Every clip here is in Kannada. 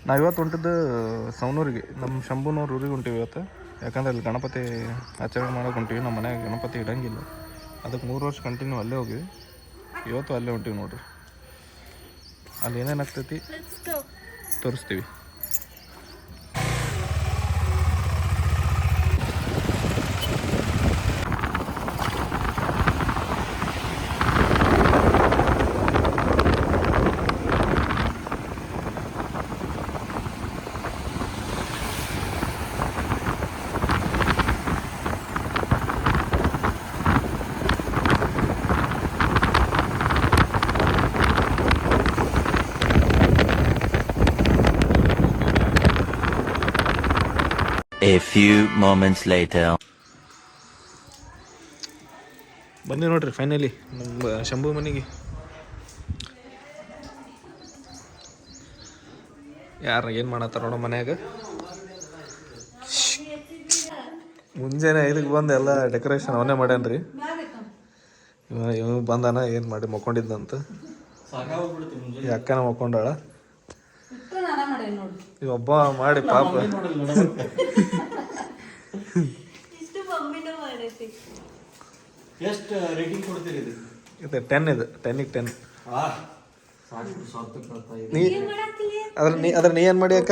ನಾವು ಇವತ್ತು ಹೊಂಟಿದ್ದು ಸವನೂರಿಗೆ, ನಮ್ಮ ಶಂಭುನವ್ರ ಊರಿಗೆ ಹೊಂಟೀವಿ ಇವತ್ತು. ಯಾಕಂದ್ರೆ ಅಲ್ಲಿ ಗಣಪತಿ ಆಚರಣೆ ಮಾಡೋಕೆ ಹೊಂಟೀವಿ. ನಮ್ಮ ಮನೆಯಾಗ ಗಣಪತಿ ಇಡಂಗಿಲ್ಲ, ಅದಕ್ಕೆ 3 ವರ್ಷ ಕಂಟಿನ್ಯೂ ಅಲ್ಲೇ ಹೋಗಿವಿ. ಇವತ್ತು ಅಲ್ಲೇ ಹೊಂಟೀವಿ ನೋಡ್ರಿ. ಅಲ್ಲಿ ಏನೇನು ಆಗ್ತೈತಿ ತೋರಿಸ್ತೀವಿ. A few moments later. ಬನ್ನಿ ನೋಡ್ರಿ ಫೈನಲಿ ನಮ್ಮ ಶಂಭು ಮನೆಗೆ. ಯಾರು ಏನು ಮಾಡತ್ತಾರ ನೋಡೋ ಮನ್ಯಾಗ. ಮುಂಜಾನೆ 5ಕ್ಕೆ ಬಂದು ಎಲ್ಲ ಡೆಕೋರೇಷನ್ ಅವನೇ ಮಾಡ್ಯಾನ್ರಿ. ಇವ ಬಂದಾನ ಏನು ಮಾಡಿ ಮಕ್ಕೊಂಡಿದ್ದಂತ. ಈ ಅಕ್ಕನ ಮಕ್ಕೊಂಡಾಳ, ಒಬ್ಬ ಮಾಡಿ ಪಾಪ. ಎಷ್ಟು ರೇಟಿಂಗ್ ಕೊಡ್ತೀರಿ ಇದು? 10 ಇದು 10ಕ್ಕೆ 10. ಅದ್ರ ನೀ ಏನ್ ಮಾಡಿ ಅಕ್ಕ?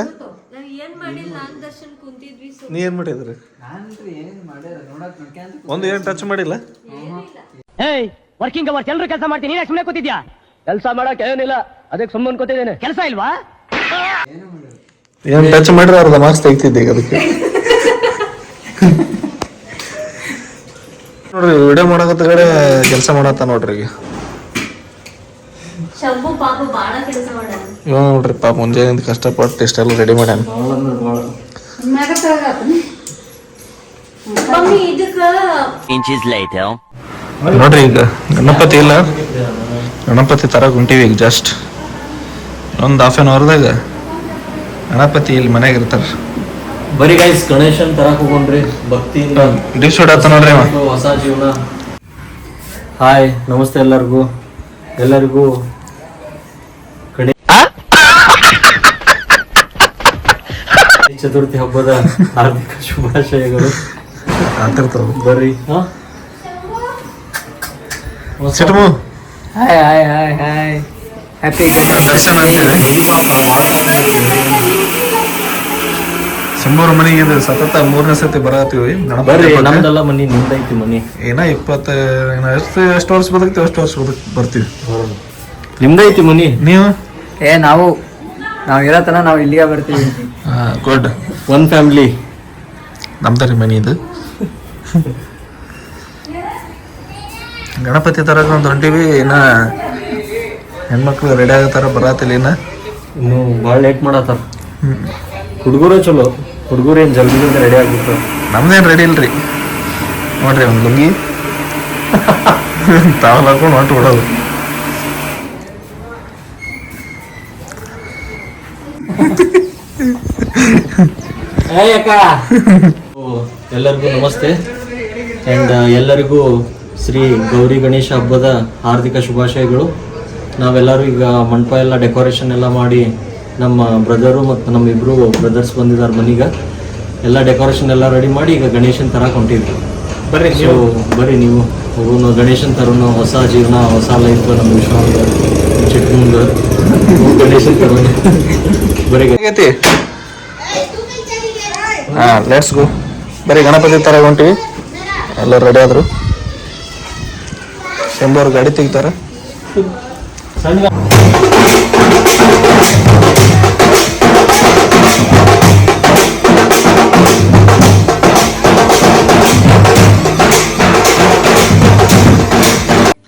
ನೀ ಏನ್ ಮಾಡಿದ್ರಿ? ಒಂದು ಏನು ಟಚ್ ಮಾಡಿಲ್ಲ. ವರ್ಕಿಂಗ್ ಅವರ್ಸ್ ಎಲ್ಲರೂ ಕೆಲಸ ಮಾಡ್ತೀನಿ, ನೀನು ಸುಮ್ಮನೆ ಕೂತಿದ್ಯಾ? ಕೆಲಸ ಮಾಡಕ್ ಏನಿಲ್ಲ, ಅದಕ್ಕೆ ಸುಮ್ಮನೆ ಕೂತಿದ್ದೇನೆ. ಕೆಲಸ ಇಲ್ವಾ? ಏನ್ ಟಚ್ ಮಾಡಿದ್ರೆ ಅರ್ಧ ಮಾರ್ಕ್ಸ್ ತೆಗ್ತಿದ್ದೆ ಈಗ ಅದಕ್ಕೆ. ನೋಡ್ರಿ ವಿಡಿಯೋ ಮಾಡಕತ್ತ ಕಡೆ ಕೆಲಸ ಮಾಡತ್ತ ನೋಡ್ರಿ. ಈಗ ಇವ ನೋಡ್ರಿ ಪಾಪ ಮುಂಜಾನೆ ಕಷ್ಟಪಟ್ಟು ಇಷ್ಟೆಲ್ಲ ರೆಡಿ ಮಾಡ್ಯಾನ. ನೋಡ್ರಿ ಈಗ ಗಣಪತಿ ಇಲ್ಲ, ಗಣಪತಿ ತರಕ್ ಹೊಂಟಿವಿ ಈಗ. ಜಸ್ಟ್ ಒಂದು ಹಾಫ್ ಆನ್ ಅವರ್ದಾಗ ಗಣಪತಿ ಇಲ್ಲಿ ಮನ್ಯಾಗ ಇರ್ತಾರ. ಬರೀ ಗೈಸ್ ಗಣೇಶನ್ ತರಕ್ ಹೋಗೋಣ್ರಿ, ಭಕ್ತಿ ಡಿಶ್ ಹೊಡತ್ತ ನೋಡ್ರಿ ಹೊಸ ಜೀವನ. ಹಾಯ್ ನಮಸ್ತೆ ಎಲ್ಲರಿಗೂ ಚತುರ್ಥಿ ಹಬ್ಬದ ಹಾರ್ದಿಕ ಶುಭಾಶಯಗಳು. ಬರ್ರಿ. Hi hi hi hi happy ದರ್ಶನ ಅಂತಿದೆ. ಶಂಭೂರ ಮನೆಗೆ ಇದು ಸತತ 3ನೇ ಸತಿ ಬರತ್ತೀವಿ. ಬರ್ರಿ, ನಮ್ದೆಲ್ಲ ಮನಿ, ನಿಮ್ದೈತಿ ಮನಿ. ಏನ 20 ಎಷ್ಟು ವರ್ಷ ಬದುಕ್ತೀವಿ ಅಷ್ಟು ವರ್ಷ ಬರ್ತೀವಿ. ನಿಮ್ದೈತಿ ಮನಿ. ನೀವು? ನಾವು ಇರತನ ನಾವು ಇಲ್ಲಿಗೆ ಬರ್ತೀವಿ. ಗುಡ್. One family. ನಮ್ದರಿ ಮನಿ ಇದು. ಗಣಪತಿ ತರಕ ಒಂದು ಹೊಂಟಿವಿ. ಇನ್ನ ಹೆಣ್ಮಕ್ಳು ರೆಡಿ ಆಗತ್ತಾರ, ಬರತ್ತಿಲ್ಲ ಇನ್ನು ಭಾಳ ಲೇಟ್ ಮಾಡತ್ತಾರ. ಹುಡುಗರು ಚಲೋ, ಹುಡುಗರು ಏನು ಜಲ್ದಿ ರೆಡಿ ಆಗ್ಬಿಡ್ತಾರ. ನಮ್ದೇನು ರೆಡಿ ಇಲ್ರಿ ನೋಡ್ರಿ. ಒಂದು ಲುಂಗಿ ತಾವಲ್ ಹಾಕೊಂಡು ಹೊಂಟು ಬಿಡೋದು. ಎಲ್ಲರಿಗೂ ನಮಸ್ತೆ ಆ್ಯಂಡ್ ಎಲ್ಲರಿಗೂ ಶ್ರೀ ಗೌರಿ ಗಣೇಶ ಹಬ್ಬದ ಹಾರ್ದಿಕ ಶುಭಾಶಯಗಳು. ನಾವೆಲ್ಲರೂ ಈಗ ಮಂಟಪ ಎಲ್ಲ ಡೆಕೋರೇಷನ್ ಎಲ್ಲ ಮಾಡಿ, ನಮ್ಮ ಬ್ರದರು ಮತ್ತು ನಮ್ಮಿಬ್ಬರು ಬ್ರದರ್ಸ್ ಬಂದಿದ್ದಾರೆ ಮನೆಗೆ. ಎಲ್ಲ ಡೆಕೋರೇಷನ್ ಎಲ್ಲ ರೆಡಿ ಮಾಡಿ ಈಗ ಗಣೇಶನ್ ತರಕ್ಕೆ ಹೊಂಟಿದ್ವಿ. ಬರ್ರಿ ನೀವು ಹೋಗೋಣ, ಗಣೇಶನ್ ತರೋಣ. ಹೊಸ ಜೀವನ, ಹೊಸ ಲೈಫ್ ನಮ್ಮ ವಿಶ್ವಾಸ ಚಿಕ್ಕಮಂಗ್ಳ ಗಣೇಶನ್ ತರೋಣ. ಬರೀ ಲೆಟ್ಸ್ ಗೋ. ಬರೀ ಗಣಪತಿ ತರ ಹೊಂಟಿವಿ. ಎಲ್ಲ ರೆಡಿ ಆದ್ರು. ಶಂಭೂರ್ ಗಾಡಿ ತೆಗಿತಾರ.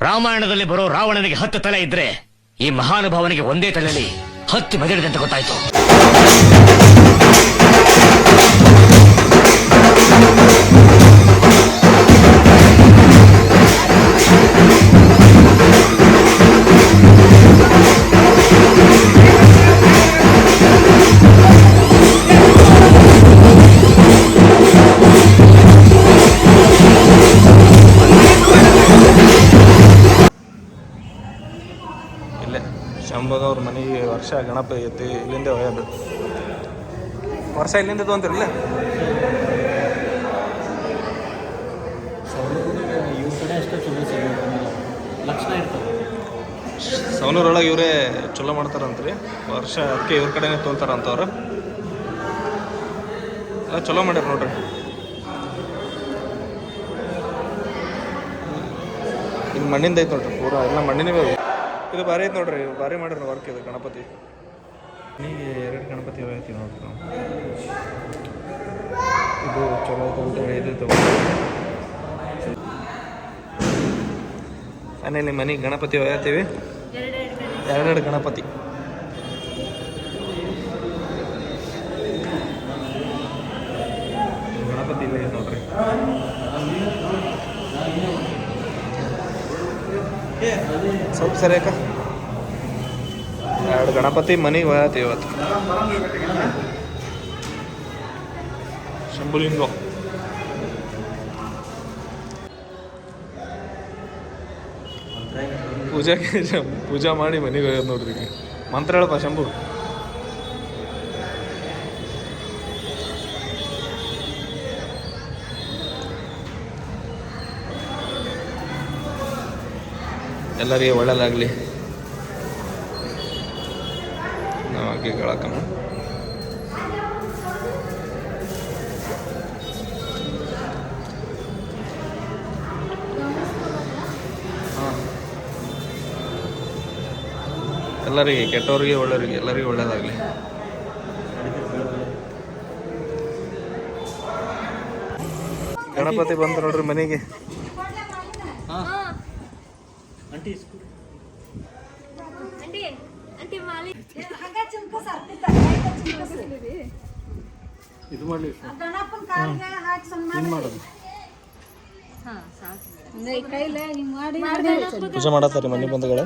ರಾಮಾಯಣದಲ್ಲಿ ಬರೋ ರಾವಣನಿಗೆ 10 ತಲೆ ಇದ್ರೆ, ಈ ಮಹಾನುಭಾವನಿಗೆ ಒಂದೇ ತಲೆಯಲ್ಲಿ 10 ಮೆದಳಿದೆ ಅಂತ ಗೊತ್ತಾಯ್ತು. ವರ್ಷ ಗಣಪತಿ ಇಲ್ಲಿಂದ ಒಯ್ಯೋದು. ವರ್ಷ ಇಲ್ಲಿಂದ ತೊಗೊಂತಿರಲ್ಲ? ಇವ್ರ ಕಡೆ ಅಷ್ಟೇ ಚಲೋ ಸಿಗುತ್ತೆ, ಲಕ್ಷಣ ಇರ್ತದೆ. ಸವಣೂರೊಳಗೆ ಇವರೇ ಚಲೋ ಮಾಡ್ತಾರಂತ್ರಿ ವರ್ಷ, ಅದಕ್ಕೆ ಇವ್ರ ಕಡೆನೇ ತೊಗೊತಾರಂತವ್ರು. ಎಲ್ಲ ಚಲೋ ಮಾಡ್ಯಾರ ನೋಡ್ರಿ. ಇನ್ನು ಮಣ್ಣಿಂದ ಐತೆ ನೋಡ್ರಿ, ಪೂರಾ ಎಲ್ಲ ಮಣ್ಣಿನೇ ಇದು ಭಾರಿ ಐತೆ ನೋಡ್ರಿ, ಭಾರಿ ಮಾಡ್ರಿ ವರ್ಕ್ ಇದು ಗಣಪತಿ. ಮನೆಗೆ 2 ಗಣಪತಿ ಐತಿ ನೋಡ್ರಿ ನಾವು. ಇದು ಚಲೋ ಐತೆ ಇದು ತಗೊಂಡು ಮನೇಲಿ ಮನೆಗೆ ಗಣಪತಿ ಒಯ್ಯತ್ತೀವಿ. 2 ಗಣಪತಿ. ಗಣಪತಿ ಇಲ್ಲೇ ಐತೆ ನೋಡ್ರಿ. ಸ್ವಲ್ಪ ಸರಿ ಅಕ್ಕ, 2 ಗಣಪತಿ ಮನೆಗೆ ಒಯ್ಯತ್ತೀವಿ ಇವತ್ತು. ಶಂಭುಲಿಂಗ ಪೂಜಾ ಮಾಡಿ ಮನೆಗೆ ಹೋಗೋದು ನೋಡ್ರಿ. ಈಗ ಮಂತ್ರ ಹೇಳಪ್ಪ ಶಂಭು. ಎಲ್ಲರಿಗೆ ಒಳ್ಳೇದಾಗಲಿ. ನಾವು ಹಾಕಿ ಕೇಳಕ್ಕಮ್ಮ. ಎಲ್ಲರಿಗೆ, ಕೆಟ್ಟವ್ರಿಗೆ ಒಳ್ಳೆಯವರಿಗೆ ಎಲ್ಲರಿಗೂ ಒಳ್ಳೇದಾಗಲಿ. ಗಣಪತಿ ಬಂತು ನೋಡ್ರಿ ಮನೆಗೆ. ಇದು ಮಾಡಲಿ ಪೂಜೆ ಮಾಡತ್ತಾರೆ ಮನೆ ಬಂಧುಗಳು.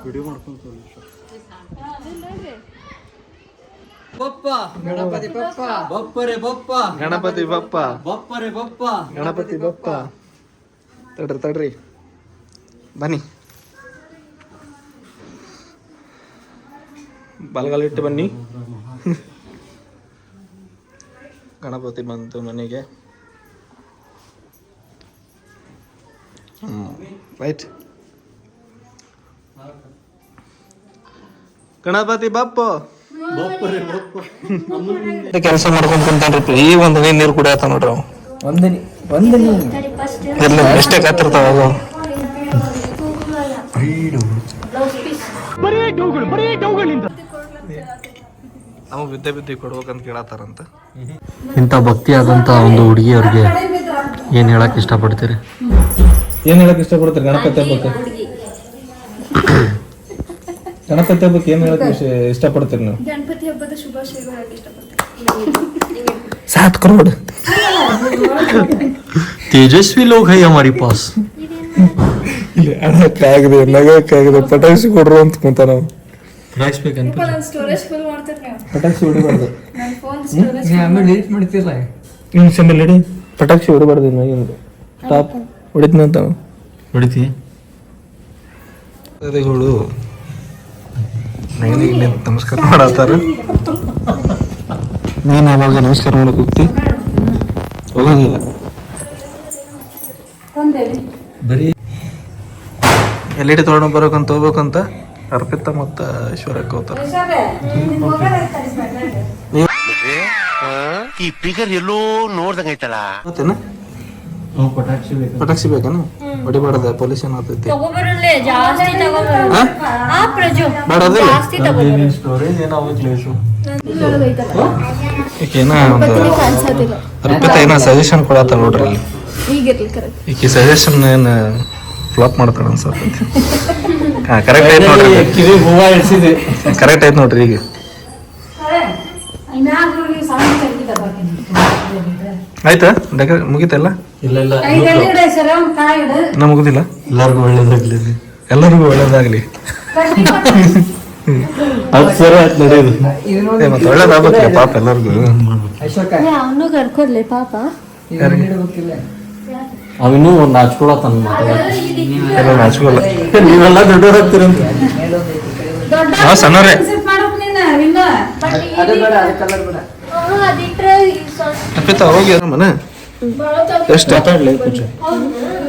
ವಿಡಿಯೋ ಮಾಡ್ಕೊಂಡು ಬಪ್ಪ ಗಣಪತಿ ಬಪ್ಪ, ಬಪ್ಪರೆ ಬಪ್ಪ, ಗಣಪತಿ ಬಪ್ಪ, ಬಪ್ಪರೆ ಬಪ್ಪ, ಗಣಪತಿ ಬಪ್ಪ. ತಡ್ರಿ ಬನ್ನಿ, ಬಲಗಾಲಿಟ್ಟು ಬನ್ನಿ. ಗಣಪತಿ ಬಂತು ಮನೆಗೆ. ರೈಟ್. ಗಣಪತಿ ಬಪ್ಪ, ಬಪ್ಪರೆ ಬಪ್ಪ. ಕೆಲಸ ಮಾಡ್ಕೊಂಡ್ ಕುಂತಾನ್ರಿ. ಈ ಒಂದು ನೀರು ಕುಡಿಯತ್ತ ನೋಡ್ರಿ ಅವ. ಇರ್ಲಿ ಎಷ್ಟೇ ಕತ್ತಿರ್ತಾವ ನಮಗೆ ವಿದ್ಯೆ ಕೊಡ್ಬೇಕಂತ ಕೇಳತ್ತಾರಂತ. ಇಂಥ ಭಕ್ತಿಯಾದಂಥ ಒಂದು ಹುಡುಗಿಯವ್ರಿಗೆ ಏನು ಹೇಳಕ್ ಇಷ್ಟಪಡ್ತೀರಿ? ಏನ್ ಹೇಳಕ್ ಇಷ್ಟಪಡ್ತೀರಿ ಗಣಪತಿ ಹಬ್ಬಕ್ಕೆ? ಗಣಪತಿ ಹಬ್ಬಕ್ಕೆ ಏನ್ ಹೇಳಕ್ ಇಷ್ಟಪಡ್ತೀರಿ ನೀವು? ಗಣಪತಿ ಹಬ್ಬದ ಶುಭಾಶಯಗಳು ಹೇಳಕ್ ಇಷ್ಟಪಡ್ತೀನಿ. 7 करोड़ तेजस्वी लोग है हमारे पास. ಅಡಕ್ಕಾಗಿದೆ, ನಗಕ್ಕಾಗಿದೆ, ಪಟಾಕ್ಷಿ ಕೊಡ್ರು ಅಂತ ಕುಂತ ನಾವು. ರಾಯಿಸ್ಬೇಕಂತ ನನ್ನ ಸ್ಟೋರೇಜ್ ಫುಲ್ ಮಾಡ್ತೀರಿ ನೀವು. ಪಟಾಕ್ಷಿ ಹೊಡಿಬಾರ್ದು. ನನ್ನ ಫೋನ್ ಸ್ಟೋರೇಜ್ ಡಿಲೀಟ್ ಮಾಡ್ತಿಲ್ಲ. ಇನ್ನು ಸಿಂಬಲ್ ಇಡಿ. ಪಟಾಕ್ಷಿ ಹೊಡಿಬಾರ್ದು. ಟಾಪ್ ಹೊಡಿತೀನಿ ಅಂತ ಹೊಡಿತಿ. ಅದೇಗಳು ನಮಸ್ಕಾರ ಮಾಡತ್ತಾರ. ನೀನು ಅವಾಗ ನಮಸ್ಕಾರ ಮಾಡಕ್ ಹೋಗ್ತಿ ಹೋಗಂಗಿಲ್ಲ. ಬರೀ ಎಲ್.ಇ.ಡಿ ತೊಗೊಂಡು ಬರೋಕಂತ ಹೋಗ್ಬೇಕಂತ ಅರ್ಪಿತ ಮತ್ತು ಐಶ್ವರ್ಯಕ್ಕೆ ಹೋಗ್ತಾರೆ. ಈ ಫಿಗರ್ ಎಲ್ಲೋ ನೋಡ್ದಂಗೈತಲ್ಲ. ಮತ್ತೇನ ಪಟಾಕ್ಷಿ ಬೇಕು. ಪಟಾಕ್ಷಿ ಬೇಕೇನು? ಹೊಡಿಬಾರ್ದ, ಪೊಲ್ಯೂಷನ್ ಆಗ್ತೈತಿ. ತಗೋಬರಲ್ಲೇ ಜಾಸ್ತಿ ತಗೋಬರ. ಆ ಪ್ರಜು ಬೇಡ ಅದಿಲ್ಲ. ಜಾಸ್ತಿ ತಗೋಬರ. ಸ್ಟೋರೇಜ್ ಏನೋ ಕ್ಲೇಶು. ಈಗೇನ ಒಂದು ಅರ್ಪಿತ ಏನೋ ಸಜೆಷನ್ ಕೊಡತ್ತ ನೋಡ್ರಿ ಅಲ್ಲಿ. ಈಗಿರ್ಲಿ ಕರೆಕ್ಟ್. ಈಕಿ ಸಜೆಷನ್ ಏನು ಫ್ಲಾಪ್ ಮಾಡ್ತಾಳ ಅನ್ಸತ್ತೈತಿ. ಹಾಂ ಕರೆಕ್ಟ್ ಐತೆ ನೋಡ್ರಿ. ಕಿವಿ ಹೂವ ಇಡ್ಸಿದೆ. ಕರೆಕ್ಟ್ ಐತೆ ನೋಡ್ರಿ. ಈಗ ಆಯ್ತಾ? ಮುಗಿತಲ್ಲ? ಇಲ್ಲ ಇಲ್ಲ ನಾ ಮುಗುದಿಲ್ಲ. ಎಲ್ಲರಿಗೂ ಒಳ್ಳೇದಾಗ್ಲಿ. ಎಲ್ಲರಿಗೂ ಒಳ್ಳೇದಾಗ್ಲಿ. ಅದು ಸರಿ ಆಯ್ತು ನಡೆಯೋದು. ಮತ್ತೆ ಒಳ್ಳೇದಾಗ್ಬೇಕ್ರಿ ಪಾಪ ಎಲ್ಲರಿಗೂ. ಅವನು ಕರ್ಕೊಡ್ಲಿ ಪಾಪ. ಅವಿನ್ನೂ ನಾಚ್ಕೊಳತ್ತಾನ ಎಲ್ಲ ನಾಚ್ಕೊಲ್ಲ. ನೀವೆಲ್ಲ ದೊಡ್ಡವರಾಗ್ತೀರಂತ. ನಾವು ಸಣ್ಣವ್ರೆ. ಅಪ್ಪಿತ ಹೋಗಿ ಮನೆ ಎಷ್ಟು ಮಾತಾಡ್ಲಿ ಕೂಚು.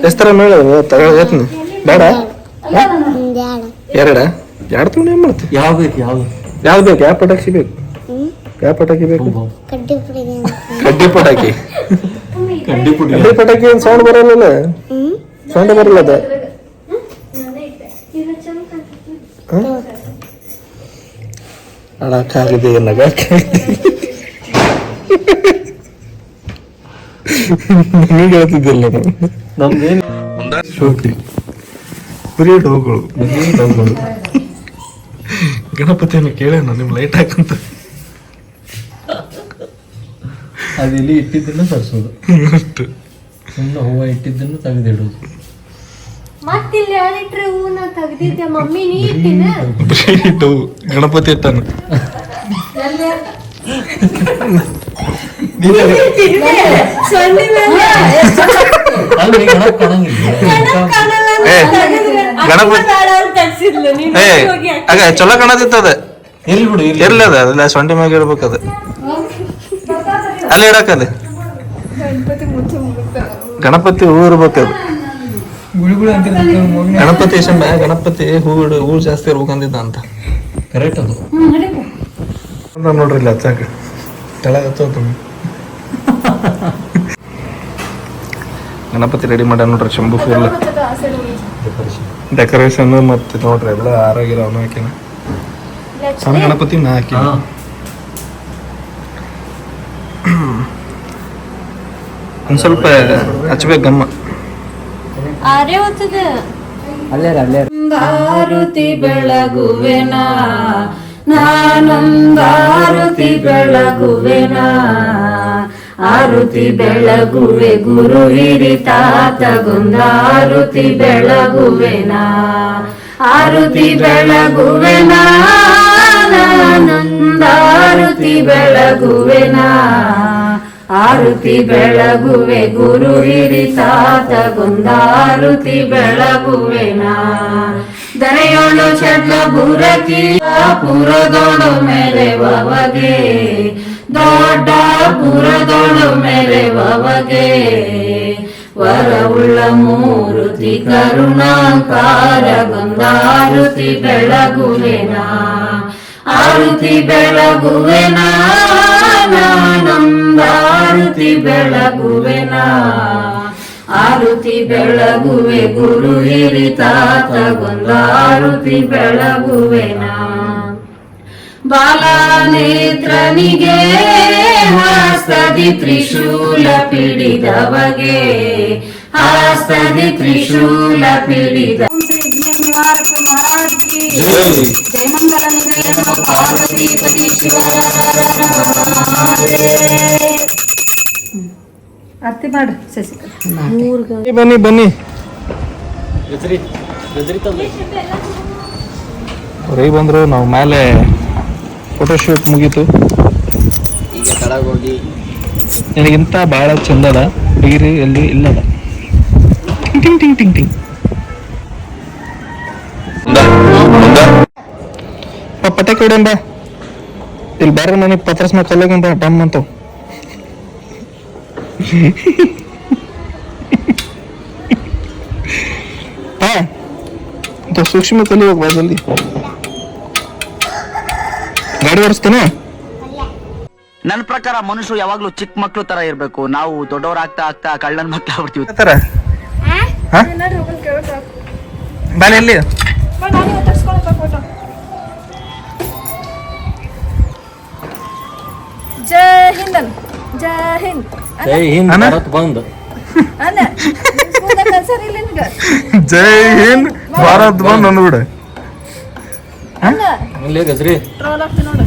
ಎಷ್ಟು ಥರ ಮೇಳ ತಗೊಳ್ತೀನಿ ಬೇಡ ಎರಡ ಎರಡು ತಗೊಂಡು ಏನು ಮಾಡ್ತೀವಿ? ಯಾವ ಬೇಕು ಯಾವ್ದು ಯಾವ್ದು ಬೇಕು? ಯಾವ ಪಟಾಕಿ ಬೇಕು? ಯಾವ ಪಟಾಕಿ ಬೇಕು? ಕಡ್ಡಿ ಪಟಾಕಿ. ಕಡ್ಡಿ ಪುಡಿ ಕಡ್ಡಿ ಪಟಾಕಿ ಏನು ಸೌಂಡ್ ಬರಲ್ಲ, ಸೌಂಡ್ ಬರಲ್ಲ ಅದ. ಅಳಕ್ಕಾಗಿದೆ ನನಗೆ ಹೇಳ್ತಿದ್ದಿಲ್ಲ ನಾನು. ನಮ್ದೇನು ಶೋಕಿ ಬರೀ ಡೋಗಳು ಗಣಪತಿಯನ್ನು ಕೇಳೇನ ನಿಮ್ ಲೈಟ್ ಹಾಕಂತ. ಅದಿಲ್ಲಿ ಇಟ್ಟಿದ್ದನ್ನು ತರಿಸೋದು, ಅಷ್ಟು ಸುಮ್ಮನೆ ಹೂವು ಇಟ್ಟಿದ್ದನ್ನು ತೆಗೆದಿಡೋದು. ಮತ್ತಿಲ್ಲಿ ಹೇಳಿಟ್ರೆ ಹೂನ ತೆಗ್ದಿದ್ದೆ ಮಮ್ಮಿ ನೀ ಇಟ್ಟಿನ ಬರೀ ಡೋ ಗಣಪತಿ ಇಟ್ಟಾನ. ಅಲ್ಲಿ ಗಣಪ ಕಾಣಂಗಿಲ್ಲ. ಗಣಪತಿ ಆಗ ಚಲೋ ಕಾಣತಿತ್ತದ. ಎಲ್ಲಿ ಬಿಡು ಇರ್ಲಿ ಅದ ಅಲ್ಲ ಸೊಂಟಿ ಮ್ಯಾಗ ಇಡ್ಬೇಕದ, ಅಲ್ಲಿ ಇಡಕದ ಗಣಪತಿ ಹೂ ಇರ್ಬೇಕದ. ಗಣಪತಿ ಗಣಪತಿ ಹೂ ಜಾಸ್ತಿ ಇರ್ಬೇಕಂದಿದ್ದ ಅಂತ. ಕರೆಕ್ಟ್ ಅದು. ನೋಡ್ರಿ ಇಲ್ಲಿ ಹಚ್ಚಾಕ ತೆಳಗ ಹಚ್ಚೋತ ಗಣಪತಿ ರೆಡಿ ಮಾಡ್ಯಾರ ನೋಡ್ರಿ. ಶಂಭು ಫುಲ್ ಡೆಕೋರೇಷನ್ ಮತ್ತೆ ನೋಡ್ರಿ ಎಲ್ಲ ಆರೋಗ್ಯ ಅವನು ಹಾಕಿನ ಸಣ್ಣ ಗಣಪತಿ ನಾ ಹಾಕಿ. ಒಂದ್ ಸ್ವಲ್ಪ ಹಚ್ಬೇಕು ಗಮ್ಮ. ಆರೇ ಹೊತ್ತದ ಆರುತಿ ಬೆಳಗುವೆನಾ ನಾನೊಂದಾರುತಿ ಬೆಳಗುವೆನಾ ಆರುತಿ ಬೆಳಗುವೆ ಗುರು ಹಿರಿತಾತಗೊಂದಾರುತಿ ಬೆಳಗುವೆನಾ ಆರುತಿ ಬೆಳಗುವೆನಾ ನಾನೊಂದಾರುತಿ ಬೆಳಗುವೆನಾ ಆರುತಿ ಬೆಳಗುವೆ ಗುರು ಹಿರಿತಾತಗೊಂದಾರುತಿ ಬೆಳಗುವೆನಾ ದರೆಯೋಳು ಚಡ್ಲ ಬುರಕಿಯ ಪುರದೋಳು ಮೆರೆವವಗೆ ದೊಡ್ಡ ಪುರದೋಳು ಮೆರೆವವಗೆ ವರವುಳ್ಳ ಮೂರುತಿ ಕರುಣಾಕಾರಗೊಂದಾರುತಿ ಬೆಳಗುವೆನಾ ಆರುತಿ ಬೆಳಗುವೆನಾ ನಾನೊಂದಾರುತಿ ಬೆಳಗುವೆನಾ ಆರುತಿ ಬೆಳಗುವೆ ಗುರು ಹಿರಿತಾತಗೊಂದಾರುತಿ ಬೆಳಗುವೆನಾ ಬಾಲನೇತ್ರನಿಗೆ ಹಸ್ತದಿ ತ್ರಿಶೂಲ ಪಿಡಿದವಗೆ ಹಸ್ತದಿ ತ್ರಿಶೂಲ ಪಿಡಿದ ಜಯ ಮಂಗಲ ನಿಲಯ ಪಾರ್ವತಿ ಪತಿ ಶಿವ ಆರ್ತಿ ಮಾಡು ಶಶಿಕಲಾ. ಬನ್ನಿ ಬನ್ನಿ ಹೊರಗೆ ಬಂದ್ರು. ನಾವು ಮೇಲೆ ಫೋಟೋಶೂಟ್ ಮುಗೀತು. ಈಗ ಕೆಳಗೆ ಹೋಗಿ ನಿನಗಿಂತ ಭಾಳ ಚಂದದ ಡಿಗ್ರಿ ಎಲ್ಲಿ ಇಲ್ಲದ. ಟಿಂಗ್ ಟಿಂಗ್ ಟಿಂಗ್ ಟಿಂಗ್ ಪಟಾಕಿ ಹೊಡೆಂಬ ಇಲ್ಲಿ ಬೇರೆ ನನಗೆ ಪತ್ರಸ್ ಮ್ಯಾಗ ಕಲ್ಲೋಗಂಬ ಡಮ್ ಅಂತವ್. ಹಾ ಸೂಕ್ಷ್ಮ ಕಲಿ ಹೋಗ್ಬಾ ಜಲ್ದಿ. ಗಾಡಿ ಓಡಿಸ್ತೇನೆ. ನನ್ನ ಪ್ರಕಾರ ಮನುಷ್ಯರು ಯಾವಾಗ್ಲೂ ಚಿಕ್ಕ ಮಕ್ಳು ತರ ಇರ್ಬೇಕು. ನಾವು ದೊಡ್ಡವರಾಗ್ತಾ ಆಗ್ತಾ ಕಳ್ಳನ್ ಮಕ್ಳು ಆಗ್ಬಿಡ್ತೀವಿ. ಬಾಲೆ ಎಲ್ಲಿ ಜೈ ಹಿಂದ್ ಜೈ ಹಿಂದ್ ಜೈ ಹಿಂದ್ ಭಾರತ್ ಬಂದ್. ಅಲ್ಲ ಕಲ್ಸರ್ ಇಲ್ಲ ನಿನ್ಗ ಜೈ ಹಿಂದ್ ಭಾರತ್ ಬಂದ್ ಅಂದ್ಬಿಡ. ಅಲ್ಲ ಇಲ್ಲೇ ಗಜ್ರಿ ಟ್ರೋಲ್ ಆಗ್ತಿ ನೋಡು.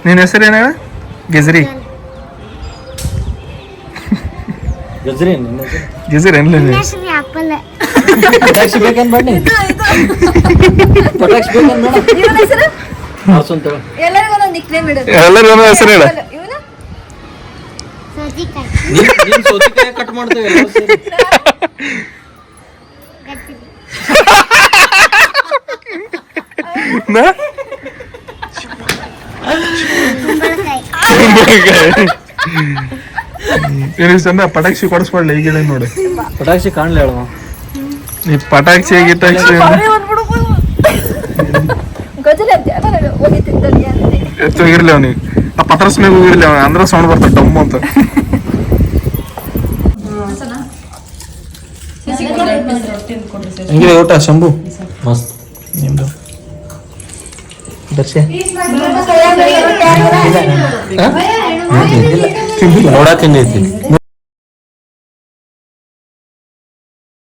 ನಿನ್ನ ಹೆಸರು ಏನ? ಗೆಜ್ರಿ. ಗಜ್ರಿ ಗೆಜ್ರಿ ಏನ್ಲ ಪಟಾಕ್ಷಿ ಬೇಕನ್ ಬನ್ನಿ. ಪಟಾಕ್ಷಿ ಬೇಕನ್ ಬೇಡ. ಇವನ ಹೆಸರು ಹಾಸಂತ ಎಲ್ಲರಿಗೂ ಒಂದೊಂದು ನಿಕ್ನೇಮ್ ಇಡು. ಎಲ್ಲರೂ ಒಂದೊಂದು ಹೆಸರು ಹೇಳ. ಇವನ ನೀನ್ ಸೌತೆಕಾಯಿ ಕಟ್ ಮಾಡ್ತೇವೆ ಎಲ್ಲರೂ ಸೇರಿ. ಚಂದ ಪಟಾಕ್ಷಿ ಕೊಡಿಸ್ಬಾಡ್ಲಿ ಈಗಿಡ ನೋಡಿ. ಪಟಾಕ್ಷಿ ಕಾಣ್ಲಿ ಹೇಳುವ. ಈ ಪಟಾಕ್ಷಿ ಗಿಟಾಕ್ಷಿ ಹೆಚ್ಚೋಗಿರ್ಲಿ ಅವನಿಗೆ. ಆ ಪತ್ರಸ್ ಮೇಲೆ ಹೋಗಿರ್ಲಿ ಅವ, ಅಂದ್ರೆ ಸೌಂಡ್ ಬರ್ತದೆ ಡಮ್ ಅಂತ. ಹೆಂಗಿದೆ ಊಟ ಶಂಭು? ಮಸ್ತ್. ನಿಮ್ದು ದರ್ಶೆ ನೋಡಾ ತಿಂದೈತಿ.